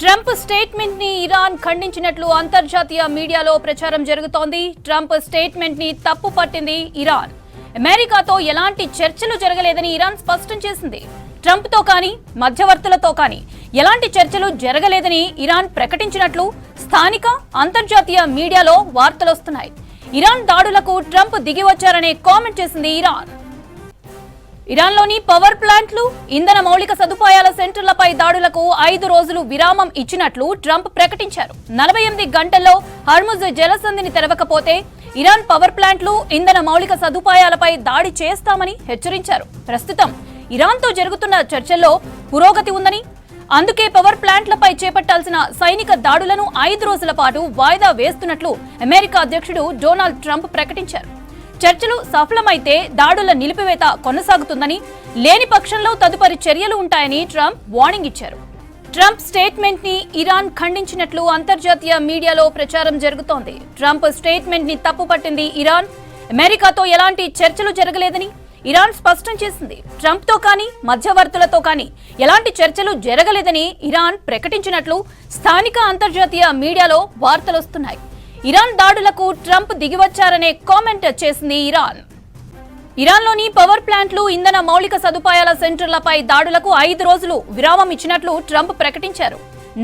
Trump statement ని Iran ఖండించినట్లు అంతర్జాతీయ మీడియాలో ప్రచారం జరుగుతోంది. ట్రంప్ స్టేట్మెంట్ ని తప్పు పట్టింది ఇరాన్. అమెరికాతో ఎలాంటి చర్చలు జరగలేదని ఇరాన్ స్పష్టం చేసింది. ట్రంప్ తో కానీ మధ్యవర్తులతో కానీ ఎలాంటి చర్చలు జరగలేదని ఇరాన్ ప్రకటించినట్లు స్థానిక అంతర్జాతీయ మీడియాలో వార్తలొస్తున్నాయి. ఇరాన్ దాడులకు ట్రంప్ దిగివచ్చారనే కామెంట్ చేసింది ఇరాన్. ఇరాన్లోని పవర్ ప్లాంట్లు, ఇంధన మౌలిక సదుపాయాల సెంటర్లపై దాడులకు 5 రోజులు విరామం ఇచ్చినట్లు ట్రంప్ ప్రకటించారు. 48 గంటల్లో హర్ముజ్ జలసంధిని తెరవకపోతే ఇరాన్ పవర్ ప్లాంట్లు, ఇంధన మౌలిక సదుపాయాలపై దాడి చేస్తామని హెచ్చరించారు. ప్రస్తుతం ఇరాన్తో జరుగుతున్న చర్చల్లో పురోగతి ఉందని, అందుకే పవర్ ప్లాంట్లపై చేపట్టాల్సిన సైనిక దాడులను 5 రోజుల పాటు వాయిదా వేస్తున్నట్లు అమెరికా అధ్యక్షుడు డొనాల్డ్ ట్రంప్ ప్రకటించారు. చర్చలు సఫలమైతే దాడుల నిలిపివేత కొనసాగుతుందని, లేని పక్షంలో తదుపరి చర్యలు ఉంటాయని ట్రంప్ వార్నింగ్ ఇచ్చారు. ట్రంప్ స్టేట్మెంట్ ని ఇరాన్ ఖండించినట్లు అంతర్జాతీయ మీడియాలో ప్రచారం జరుగుతోంది. ట్రంప్ స్టేట్మెంట్ ని తప్పుపట్టింది ఇరాన్. అమెరికాతో ఎలాంటి చర్చలు జరగలేదని ఇరాన్ స్పష్టం చేసింది. ట్రంప్ తో కానీ మధ్యవర్తులతో కానీ ఎలాంటి చర్చలు జరగలేదని ఇరాన్ ప్రకటించినట్లు స్థానిక అంతర్జాతీయ మీడియాలో వార్తలొస్తున్నాయి. ఇరాన్ దాడులకు ట్రంప్ దిగివచ్చారనే కామెంట్ చేసింది ఇరాన్. ఇరాన్లోని పవర్ ప్లాంట్లు, ఇంధన మౌలిక సదుపాయాల సెంటర్లపై దాడులకు 5 రోజులు విరామం ఇచ్చినట్లు ట్రంప్ ప్రకటించారు.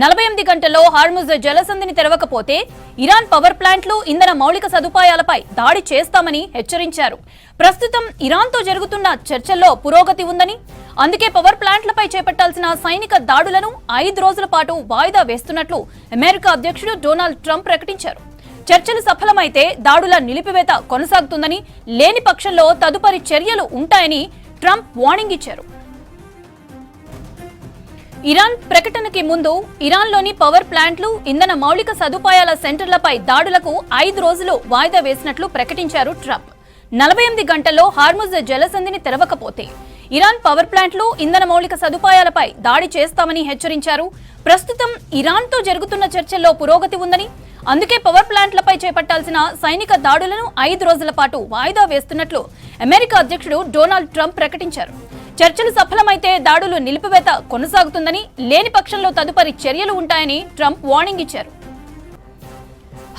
48 గంటల్లో హార్ముజ్ జలసంధిని తెరవకపోతే ఇరాన్ పవర్ ప్లాంట్లు, ఇంధన మౌలిక సదుపాయాలపై దాడి చేస్తామని హెచ్చరించారు. ప్రస్తుతం ఇరాన్తో జరుగుతున్న చర్చల్లో పురోగతి ఉందని, అందుకే పవర్ ప్లాంట్లపై చేపట్టాల్సిన సైనిక దాడులను 5 రోజుల పాటు వాయిదా వేస్తున్నట్లు అమెరికా అధ్యక్షుడు డొనాల్డ్ ట్రంప్ ప్రకటించారు. చర్చలు సఫలమైతే దాడుల నిలిపివేత కొనసాగుతుందని, లేని పక్షంలో తదుపరి చర్యలు ఉంటాయని ట్రంప్ వార్నింగ్ ఇచ్చారు. ఇరాన్ ప్రకటనకి ముందు ఇరాన్లోని పవర్ ప్లాంట్లు, ఇంధన మౌలిక సదుపాయాల సెంటర్లపై దాడులకు 5 రోజులు వాయిదా వేసినట్లు ప్రకటించారు ట్రంప్. 48 గంటల్లో హార్ముజ్ జలసంధిని తెరవకపోతే ఇరాన్ పవర్ ప్లాంట్లు, ఇంధన మౌలిక సదుపాయాలపై దాడి చేస్తామని హెచ్చరించారు. ప్రస్తుతం ఇరాన్తో జరుగుతున్న చర్చల్లో పురోగతి ఉందని, అందుకే పవర్ ప్లాంట్లపై చేపట్టాల్సిన సైనిక దాడులను 5 రోజుల పాటు వాయిదా వేస్తున్నట్లు అమెరికా అధ్యక్షుడు డొనాల్డ్ ట్రంప్ ప్రకటించారు. చర్చలు సఫలమైతే దాడులు నిలిపివేత కొనసాగుతుందని, లేని పక్షంలో తదుపరి చర్యలు ఉంటాయని ట్రంప్ వార్నింగ్ ఇచ్చారు.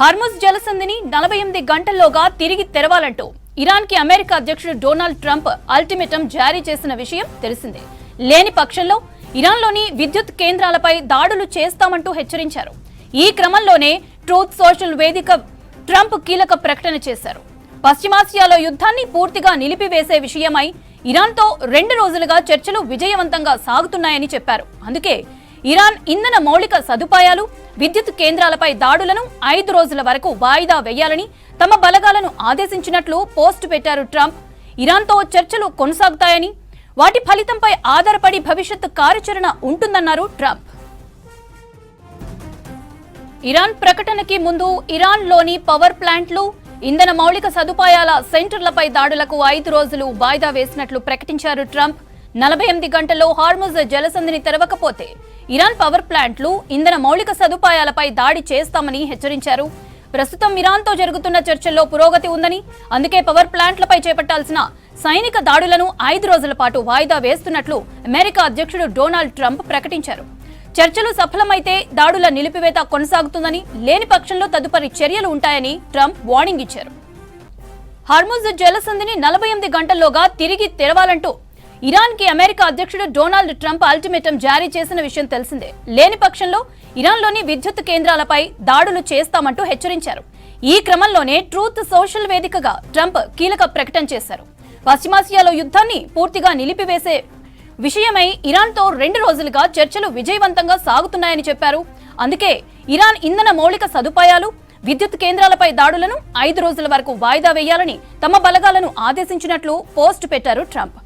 హార్ముజ్ జలసంధిని 48 గంటల్లోగా తిరిగి తెరవాలంటూ ఇరాన్కి అమెరికా అధ్యక్షుడు డొనాల్డ్ ట్రంప్ అల్టిమేటం జారీ చేసిన విషయం తెలిసిందే. లేని పక్షంలో ఇరాన్లోని విద్యుత్ కేంద్రాలపై దాడులు చేస్తామంటూ హెచ్చరించారు. ఈ క్రమంలోనే ట్రూత్ సోషల్ వేదిక ట్రంప్ కీలక ప్రకటన చేశారు. పశ్చిమాసియాలో యుద్ధాన్ని పూర్తిగా నిలిపివేసే విషయమై ఇరాన్తో 2 రోజులుగా చర్చలు విజయవంతంగా సాగుతున్నాయని చెప్పారు. అందుకే ఇరాన్ ఇంధన మౌలిక సదుపాయాలు, విద్యుత్ కేంద్రాలపై దాడులను 5 రోజుల వరకు వాయిదా వేయాలని తమ బలగాలను ఆదేశించినట్లు పోస్ట్ పెట్టారు ట్రంప్. ఇరాన్తో చర్చలు కొనసాగుతాయని, వాటి ఫలితంపై ఆధారపడి భవిష్యత్ కార్యాచరణ ఉంటుందన్నారు ట్రంప్. ఇరాన్ ప్రకటనకి ముందు ఇరాన్లోని పవర్ ప్లాంట్లు, ఇంధన మౌలిక సదుపాయాల సెంటర్లపై దాడులకు 5 రోజులు వాయిదా వేసినట్లు ప్రకటించారు ట్రంప్. 48 గంటల్లో హార్ముజ్ జలసంధిని తెరవకపోతే ఇరాన్ పవర్ ప్లాంట్లు, ఇంధన మౌలిక సదుపాయాలపై దాడి చేస్తామని హెచ్చరించారు. ప్రస్తుతం ఇరాన్తో జరుగుతున్న చర్చల్లో పురోగతి ఉందని, అందుకే పవర్ ప్లాంట్లపై చేపట్టాల్సిన సైనిక దాడులను 5 రోజుల పాటు వాయిదా వేస్తున్నట్లు అమెరికా అధ్యక్షుడు డొనాల్డ్ ట్రంప్ ప్రకటించారు. చర్చలు సఫలమైతే దాడుల నిలిపివేత కొనసాగుతుందని, లేని పక్షంలో తదుపరి చర్యలు ఉంటాయని ట్రంప్ వార్నింగ్ ఇచ్చారు. హార్ముజ్ జలసంధిని 48 గంటల్లోగా తిరిగి తెరవాలంటూ ఇరాన్కి అమెరికా అధ్యక్షుడు డొనాల్డ్ ట్రంప్ అల్టిమేటం జారీ చేసిన విషయం తెలిసిందే. లేని పక్షంలో ఇరాన్లోని విద్యుత్ కేంద్రాలపై దాడులు చేస్తామంటూ హెచ్చరించారు. ఈ క్రమంలోనే ట్రూత్ సోషల్ వేదికగా ట్రంప్ కీలక ప్రకటన చేశారు. పశ్చిమాసియాలో యుద్ధాన్ని పూర్తిగా నిలిపివేసే విషయమై ఇరాన్తో 2 రోజులుగా చర్చలు విజయవంతంగా సాగుతున్నాయని చెప్పారు. అందుకే ఇరాన్ ఇంధన మౌలిక సదుపాయాలు, విద్యుత్ కేంద్రాలపై దాడులను 5 రోజుల వరకు వాయిదా వేయాలని తమ బలగాలను ఆదేశించినట్లు పోస్ట్ పెట్టారు ట్రంప్.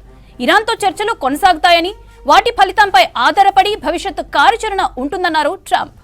ఇరాన్తో చర్చలు కొనసాగుతాయని, వాటి ఫలితంపై ఆధారపడి భవిష్యత్ కార్యాచరణ ఉంటుందన్నారు ట్రంప్.